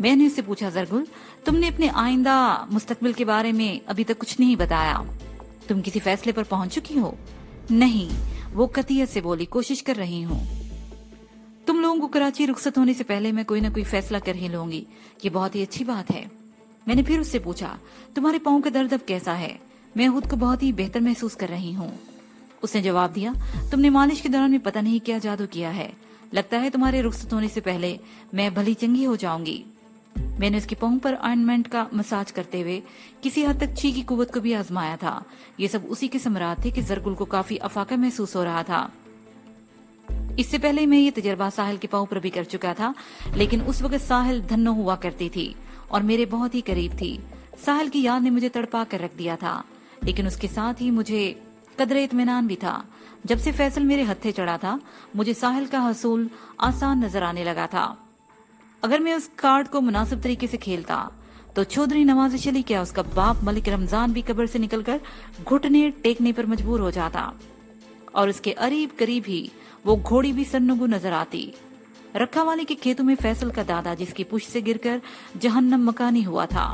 मैंने उससे पूछा, जरगुल, तुमने अपने आइंदा मुस्तकबिल के बारे में अभी तक कुछ नहीं बताया। तुम किसी फैसले पर पहुंच चुकी हो? नहीं, वो कतियत से बोली, कोशिश कर रही हूँ। तुम लोगों को कराची रुखसत होने से पहले मैं कोई ना कोई फैसला कर ही लूंगी। ये बहुत ही अच्छी बात है। मैंने फिर उससे पूछा, तुम्हारे पाँव का दर्द अब कैसा है? मैं खुद को बहुत ही बेहतर महसूस कर रही हूँ। उसने जवाब दिया, तुमने मालिश के दौरान में पता नहीं क्या जादू किया है। लगता है तुम्हारे रुखसत होने से पहले मैं भली चंगी हो जाऊंगी। मैंने उसके पाँव पर ऑइंटमेंट का मसाज करते हुए किसी हद तक ची की कुव्वत को भी आजमाया था। ये सब उसी के समरात थे कि जरगुल को काफी अफाका महसूस हो रहा था। इससे पहले मैं ये तजर्बा साहिल के पाँव पर भी कर चुका था, लेकिन उस वक्त साहिल धन्नो हुआ करती थी और मेरे बहुत ही करीब थी। साहिल की याद ने मुझे तड़पा कर रख दिया था, लेकिन उसके साथ ही मुझे कदरे इत्मीनान भी था। जब से फैसल मेरे हत्थे चढ़ा था, मुझे साहिल का हसूल आसान नजर आने लगा था। अगर मैं उस कार्ड को मुनासिब तरीके से खेलता तो चौधरी नवाज अली क्या उसका बाप मलिक रमजान भी कब्र से निकलकर घुटने टेकने पर मजबूर हो जाता और उसके करीब करीब ही वो घोड़ी भी सन्नुगु नजर आती। रखावाली के खेतों में फैसल का दादा जिसकी पुष्ट से गिरकर जहन्नम मकानी हुआ था।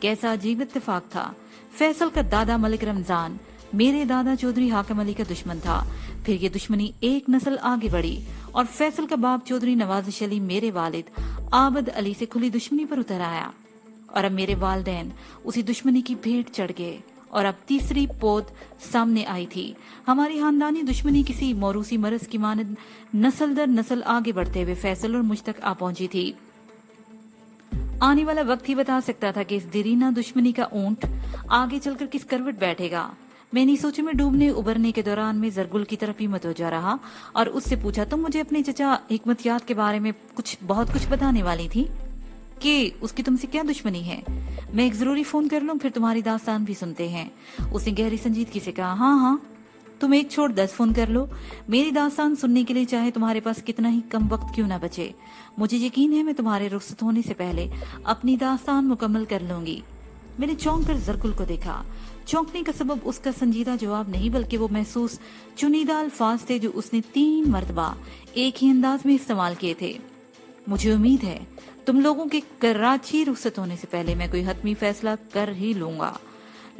कैसा अजीब इत्तेफाक था। फैसल का दादा मलिक रमजान मेरे दादा चौधरी हाकिम अली का दुश्मन था। फिर ये दुश्मनी एक नस्ल आगे बढ़ी और फैसल का बाप चौधरी नवाज अली मेरे वालिद आबद अली से खुली दुश्मनी पर उतर आया और अब मेरे वालदैन उसी दुश्मनी की भेंट चढ़ गए और अब तीसरी पोत सामने आई थी। हमारी खानदानी दुश्मनी किसी मौरूसी मरज की मानद नस्ल दर नस्ल आगे बढ़ते हुए फैसल और मुझ तक आ पहुंची थी। आने वाला वक्त ही बता सकता था कि इस देरीना दुश्मनी का ऊंट आगे चलकर किस करवट बैठेगा। मैंने सोचों में डूबने उबरने के दौरान में जरगुल की तरफ ही मतवजा रहा और उससे पूछा, तुम मुझे अपने चचा हिकमतियात के बारे में बहुत कुछ बताने वाली थी कि उसकी तुमसे क्या दुश्मनी है। मैं एक जरूरी फोन कर लूं, फिर तुम्हारी दास्तान भी सुनते हैं। उसने गहरी संजीदगी से कहा, हाँ, तुम एक छोड़ 10 फोन कर लो। मेरी दास्तान सुनने के लिए चाहे तुम्हारे पास कितना ही कम वक्त क्यों ना बचे, मुझे यकीन है मैं तुम्हारे रुखसत होने से पहले अपनी दास्तान मुकम्मल कर लूंगी। मैंने चौंक कर जरगुल को देखा। चौंकने का सबब उसका संजीदा जवाब नहीं बल्कि वो महसूस चुनिंदा अल्फाज थे जो उसने 3 मरतबा एक ही अंदाज में इस्तेमाल किए थे। मुझे उम्मीद है तुम लोगों के कराची रुखसत होने से पहले मैं कोई हतमी फैसला कर ही लूंगा।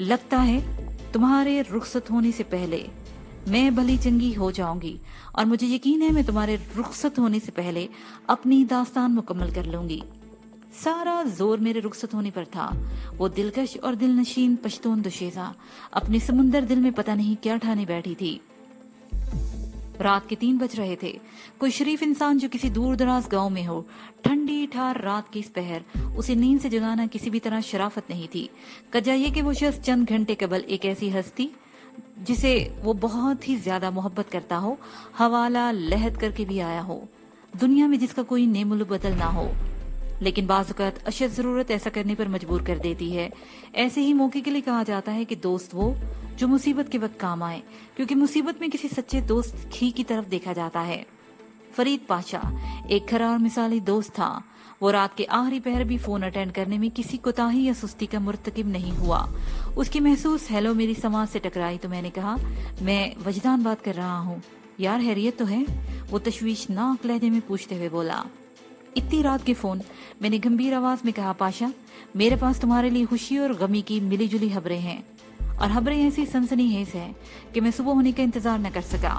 लगता है तुम्हारे रुखसत होने से पहले मैं भली चंगी हो जाऊंगी और मुझे यकीन है मैं तुम्हारे रुखसत होने से पहले अपनी दास्तान मुकम्मल कर लूंगी। सारा जोर मेरे रुखसत होने पर था। वो दिलकश और दिलनशीन पश्तून दुशेजा अपने समुंदर दिल में पता नहीं क्या ठाने बैठी थी। रात के 3 बज रहे थे। कोई शरीफ इंसान जो किसी दूर दराज गांव में हो, ठंडी ठार रात की इस पहर उसे नींद से जगाना किसी भी तरह शराफत नहीं थी। कजा ये कि वो शख्स चंद घंटे कबल एक ऐसी हस्ती जिसे वो बहुत ही ज्यादा मोहब्बत करता हो हवाला लहद करके भी आया हो, दुनिया में जिसका कोई नेमुल बदल ना हो। लेकिन बाज़-औक़ात अशद जरूरत ऐसा करने पर मजबूर कर देती है। ऐसे ही मौके के लिए कहा जाता है कि दोस्त वो जो मुसीबत के वक्त काम आए, क्योंकि मुसीबत में किसी सच्चे दोस्त ही की तरफ देखा जाता है। फरीद पाशा एक खरा और मिसाली दोस्त था। वो रात के आखिरी पहर भी फोन अटेंड करने में किसी कोताही या सुस्ती का मुर्तकिब नहीं हुआ। उसकी महसूस हेलो मेरी समाज से टकराई तो मैंने कहा, मैं वजदान बात कर रहा हूँ यार, हैरियत तो है? वो तशवीशनाक लहजे में पूछते हुए बोला। इतनी रात के फोन? मैंने गंभीर आवाज में कहा, पाशा मेरे पास तुम्हारे लिए खुशी और गमी की मिली जुली खबरें हैं और खबरें ऐसी सनसनीखेज हैं कि मैं सुबह होने का इंतजार न कर सका,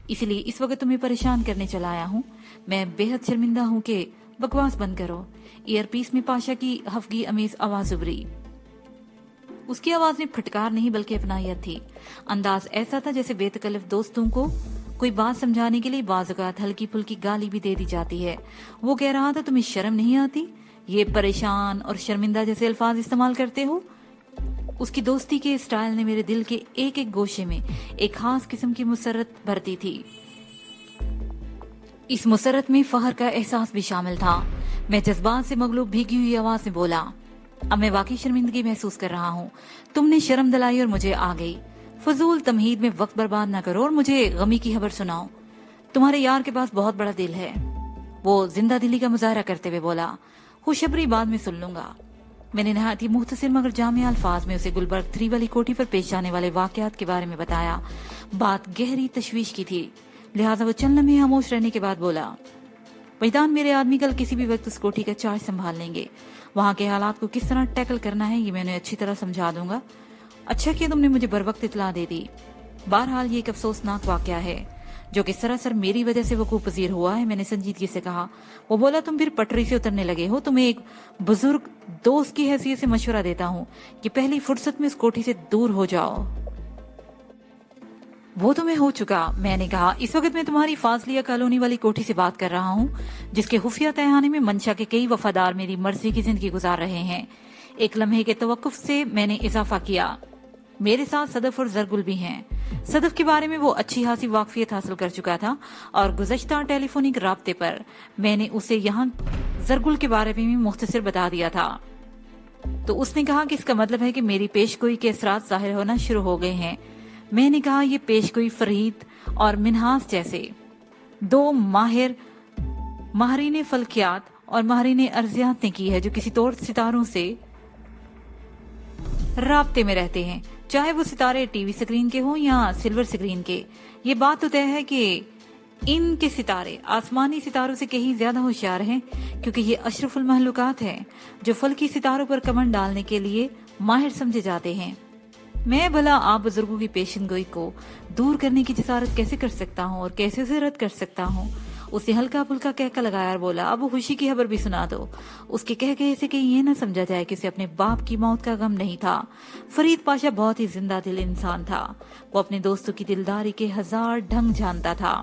इसलिए इस वक्त तुम्हें परेशान करने चला आया हूँ। मैं बेहद शर्मिंदा हूँ कि बकवास बंद करो। ईयरपीस में पाशा की हफगी अमेज आवाज उभरी। उसकी आवाज में फटकार नहीं बल्कि अपनायत थी। अंदाज ऐसा था जैसे बेतकल्लफ दोस्तों को कोई बात समझाने के लिए बाज़-औक़ात हल्की फुल्की गाली भी दे दी जाती है। वो कह रहा था, तुम्हें शर्म नहीं आती? ये परेशान और शर्मिंदा जैसे अल्फाज इस्तेमाल करते हो। उसकी दोस्ती के स्टाइल ने मेरे दिल के एक एक गोशे में एक खास किस्म की मुसरत भरती थी। इस मुसरत में फखर का एहसास भी शामिल था। मैं जज्बात से मगलूब भीगी हुई आवाज में बोला, अब मैं वाकई शर्मिंदगी महसूस कर रहा हूँ। तुमने शर्म दिलाई और मुझे आ गई। फजूल तमहीद में वक्त बर्बाद न करो और मुझे गमी की खबर सुनाओ। तुम्हारे यार के पास बहुत बड़ा दिल है। वो जिंदा दिली का मुजाहरा करते हुए बोला, खुशखबरी बाद में सुन लूंगा। मैंने नहायत ही मुख्तसर मगर जामे अल्फाज में उसे गुलबर्ग 3 वाली कोठी पर पेश आने वाले वाकयात के बारे में बताया। बात गहरी तशवीश की थी, लिहाजा वो चंद लम्हे खामोश रहने के बाद बोला, वजदान मेरे आदमी कल किसी भी वक्त उस कोठी का चार्ज संभाल लेंगे। वहाँ के हालात को किस तरह टैकल करना है ये मैं उन्हें अच्छी तरह समझा दूंगा। अच्छा किया तुमने मुझे बर वक्त इतला दे दी। बहरहाल ये एक अफसोसनाक वाकया है जो कि सरासर मेरी वजह से वकूफ पजीर हुआ है। मैंने संजीदगी से कहा। वो बोला, तुम फिर पटरी से उतरने लगे हो। तुम्हें एक बुजुर्ग दोस्त की हैसियत से मशवरा देता हूँ कि पहली फुर्सत में इस कोठी से दूर हो जाओ। वो तुम्हें हो चुका, मैंने कहा। इस वक्त मैं तुम्हारी फाजलिया कॉलोनी वाली कोठी से बात कर रहा हूँ जिसके खुफिया तहखाने में मंशा के कई वफादार मेरी मर्जी की जिंदगी गुजार रहे हैं। एक लम्हे के तवक्कुफ से मैंने इजाफा किया, मेरे साथ सदफ और जरगुल भी हैं। सदफ के बारे में वो अच्छी खासी वाकफियत हासिल कर चुका था और गुज़श्ता टेलीफोनिक राब्ते पर मैंने उसे यहाँ जरगुल के बारे में भी मुख्तसर बता दिया था। तो उसने कहा कि इसका मतलब है कि मेरी पेशगोई के असरात जाहिर होना शुरू हो गए हैं। मैंने कहा, ये पेशगोई फरीद और मिनहास जैसे 2 माहिरीन फल्कियात और माहरीन अर्जियात ने की है जो किसी तौर सितारों से राब्ते में रहते हैं, चाहे वो सितारे टीवी स्क्रीन के हों या सिल्वर स्क्रीन के। ये बात तो तय है कि इनके सितारे आसमानी सितारों से कहीं ज्यादा होशियार हैं, क्योंकि ये अशरफुल महलूकात हैं जो फल्की सितारों पर कमंड डालने के लिए माहिर समझे जाते हैं। मैं भला आप बुजुर्गों की पेशनगोई को दूर करने की जिसारत कैसे कर सकता हूँ और कैसे उसे रद्द कर सकता हूँ? उसे हल्का फुल्का कहकर लगाया और बोला, अब खुशी की खबर भी सुना दो। उसके कह से कहीं ये न समझा जाए कि उसे अपने बाप की मौत का गम नहीं था। फरीद पाशा बहुत ही जिंदा दिल इंसान था। वो अपने दोस्तों की दिलदारी के 1000 ढंग जानता था,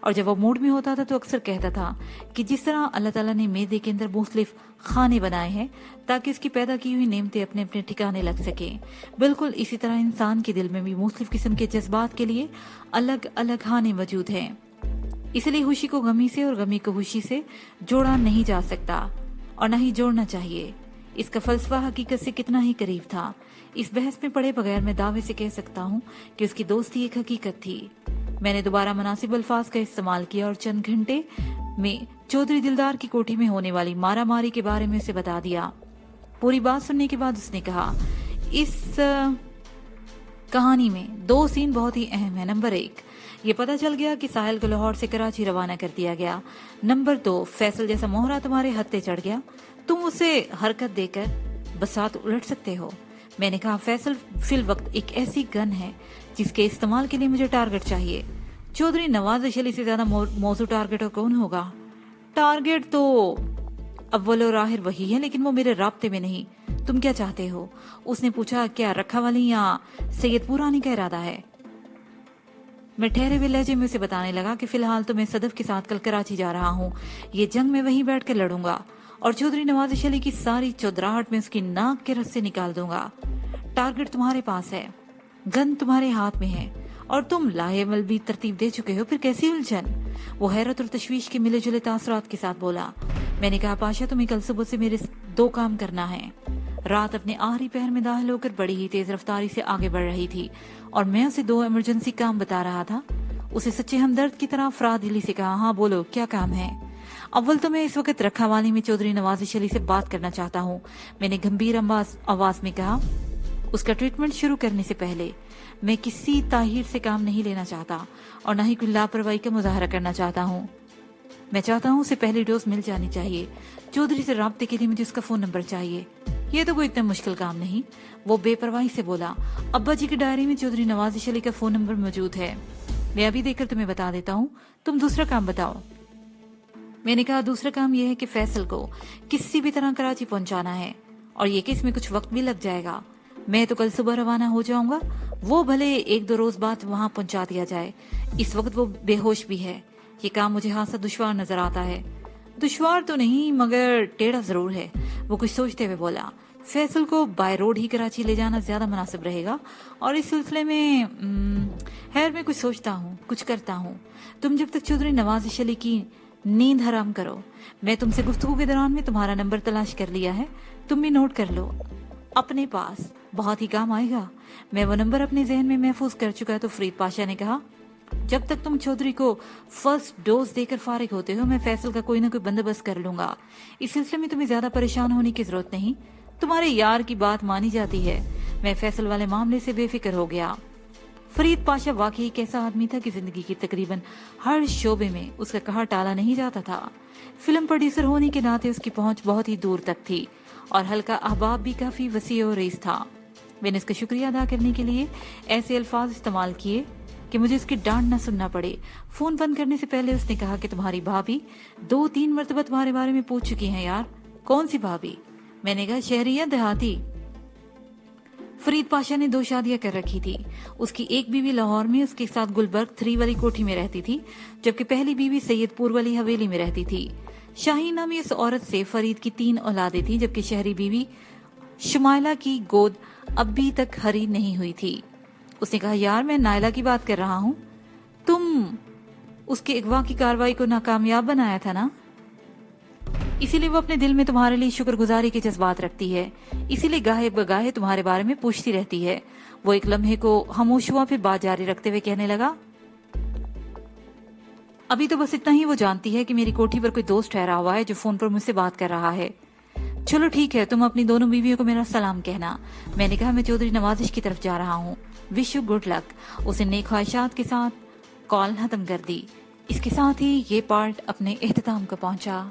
और जब वो मूड में होता था तो अक्सर कहता था कि जिस तरह अल्लाह ताला ने मेदे के अंदर मुख्तलिफ खाने बनाए हैं ताकि इसकी पैदा की हुई नेमतें अपने अपने ठिकाने लग सके, बिल्कुल इसी तरह इंसान के दिल में भी मुख्तलिफ किस्म के जज्बात के लिए अलग अलग खाने मौजूद हैं। इसलिए खुशी को गमी से और गमी को खुशी से जोड़ा नहीं जा सकता और न ही जोड़ना चाहिए। इसका फलसफा हकीकत से कितना ही करीब था, इस बहस में पड़े बगैर मैं दावे से कह सकता हूँ कि उसकी दोस्ती एक हकीकत थी। मैंने दोबारा मुनासिब अल्फाज का इस्तेमाल किया और चंद घंटे में चौधरी दिलदार की कोठी में होने वाली मारा मारी के बारे में उसे बता दिया। पूरी बात सुनने के बाद उसने कहा, इस कहानी में 2 सीन बहुत ही अहम है। नंबर 1, ये पता चल गया कि साहिल को लाहौर से कराची रवाना कर दिया गया। नंबर 2, फैसल जैसा मोहरा तुम्हारे हत्थे चढ़ गया, तुम उसे हरकत देकर बसात उलट सकते हो। मैंने कहा, फैसल फिल वक्त एक ऐसी गन है जिसके इस्तेमाल के लिए मुझे टारगेट चाहिए। चौधरी नवाज अली से ज्यादा मौजू टारगेट और कौन होगा? टारगेट तो अव्वल और आखिर वही है, लेकिन वो मेरे राब्ते में नहीं। तुम क्या चाहते हो? उसने पूछा, क्या रखा वाली या सैयदपुर आने का इरादा है? मैं ठहरे हुए लहजे में उसे बताने लगा कि फिलहाल तो मैं सदफ के साथ कल कराची जा रहा हूँ। ये जंग में वहीं बैठ कर लड़ूंगा और चौधरी नवाज अली की सारी चौधराहट में उसकी नाक के रस से निकाल दूंगा। टारगेट तुम्हारे पास है, गन तुम्हारे हाथ में है और तुम लाहेमल भी तरतीब दे चुके हो, फिर कैसी उलझन? वो हैरत और तशवीश के मिले जुले तासरात के साथ बोला। मैंने कहा, पाशा तुम्हें कल सुबह से मेरे 2 काम करना है। रात अपने आखिरी पहर में दाखिल होकर बड़ी ही तेज रफ्तारी से आगे बढ़ रही थी और मैं उसे 2 इमरजेंसी काम बता रहा था। उसे सच्चे हमदर्द की तरह अफरादिली से कहा, हाँ बोलो, क्या काम है? अव्वल तो मैं इस वक्त रखावाली में चौधरी नवाज अली से बात करना चाहता हूँ, मैंने गंभीर आवाज में कहा। उसका ट्रीटमेंट शुरू करने से पहले मैं किसी ताहिर से काम नहीं लेना चाहता और न ही कोई लापरवाही का मुजाहरा करना चाहता हूँ। मैं चाहता हूँ उसे पहली डोज मिल जानी चाहिए। चौधरी से राब्ते के लिए मुझे उसका फोन नंबर चाहिए। ये तो कोई इतना मुश्किल काम नहीं, वो बेपरवाही से बोला। अब्बा जी की डायरी में चौधरी नवाज अली का फोन नंबर मौजूद है, मैं अभी देखकर तुम्हें बता देता हूँ, तुम दूसरा काम बताओ। मैंने कहा, दूसरा काम यह है कि फैसल को किसी भी तरह कराची पहुंचाना है और ये कि इसमें कुछ वक्त भी लग जाएगा। मैं तो कल सुबह रवाना हो जाऊंगा, वो भले 1-2 रोज बाद वहां पहुंचा दिया जाए। इस वक्त वो बेहोश भी है। ये काम मुझे खासा दुश्वार नजर आता है। दुश्वार तो नहीं मगर टेढ़ा जरूर है, वो कुछ सोचते हुए बोला। फैसल को बाय रोड ही कराची ले जाना ज्यादा मुनासिब रहेगा और इस सिलसिले में खैर मैं कुछ सोचता हूँ, कुछ करता हूँ। तुम जब तक चौधरी नवाज अली की नींद हराम करो, मैं तुमसे गुफ्तगू के दौरान में तुम्हारा नंबर तलाश कर लिया है, तुम भी नोट कर लो अपने पास, बहुत ही काम आएगा। मैं वो नंबर अपने जहन में महफूज कर चुका है। तो फरीद पाशा ने कहा, जब तक तुम चौधरी को फर्स्ट डोज देकर फारिग होते हो, मैं फैसल का कोई ना कोई बंदोबस्त कर लूंगा। इस सिलसिले में तुम्हें ज्यादा परेशान होने की जरूरत नहीं, तुम्हारे यार की बात मानी जाती है। मैं फैसल वाले मामले से बेफिक्र हो गया। फरीद पाशा वाकई एक ऐसा आदमी था कि जिंदगी की तकरीबन हर शोबे में उसका कहा टाला नहीं जाता था। फिल्म प्रोड्यूसर होने के नाते उसकी पहुंच बहुत ही दूर तक थी और हल्का अहबाब भी काफी वसी और रेस था। मैंने इसका शुक्रिया अदा करने के लिए ऐसे अल्फाज इस्तेमाल किए कि मुझे उसकी डांट न सुनना पड़े। फोन बंद करने से पहले उसने कहा कि तुम्हारी भाभी 2-3 मरतबा तुम्हारे बारे में पूछ चुकी हैं यार। कौन सी भाभी? मैंने कहा, शहरी या देहाती? फरीद पाशा ने 2 शादियां कर रखी थी। उसकी एक बीवी लाहौर में उसके साथ गुलबर्ग 3 वाली कोठी में रहती थी, जबकि पहली बीवी सैयदपुर वाली हवेली में रहती थी। शाहीन नामी इस औरत से फरीद की 3 औलादें थी, जबकि शहरी बीवी शुमाइला की गोद अभी तक हरी नहीं हुई थी। उसने कहा, यार मैं नायला की बात कर रहा हूँ, तुम उसके अगवा की कार्रवाई को नाकामयाब बनाया था ना, इसीलिए वो अपने दिल में तुम्हारे लिए शुक्रगुजारी के जज्बात रखती है, इसीलिए गाहे बगाहे तुम्हारे बारे में पूछती रहती है। वो एक लम्हे को खामोश हुआ, फिर बात जारी रखते हुए कहने लगा, ابھی تو بس اتنا ہی وہ جانتی ہے کہ میری کوٹھی پر کوئی دوست ٹھہرا ہوا ہے جو فون پر مجھ سے بات کر رہا ہے. چلو ٹھیک ہے, تم اپنی دونوں بیویوں کو میرا سلام کہنا. میں نے کہا میں چودھری نوازش کی طرف جا رہا ہوں. Wish you good luck. اسے نیک خواہشات کے ساتھ کال ختم کر دی. اس کے ساتھ ہی یہ پارٹ اپنے اختتام کو پہنچا.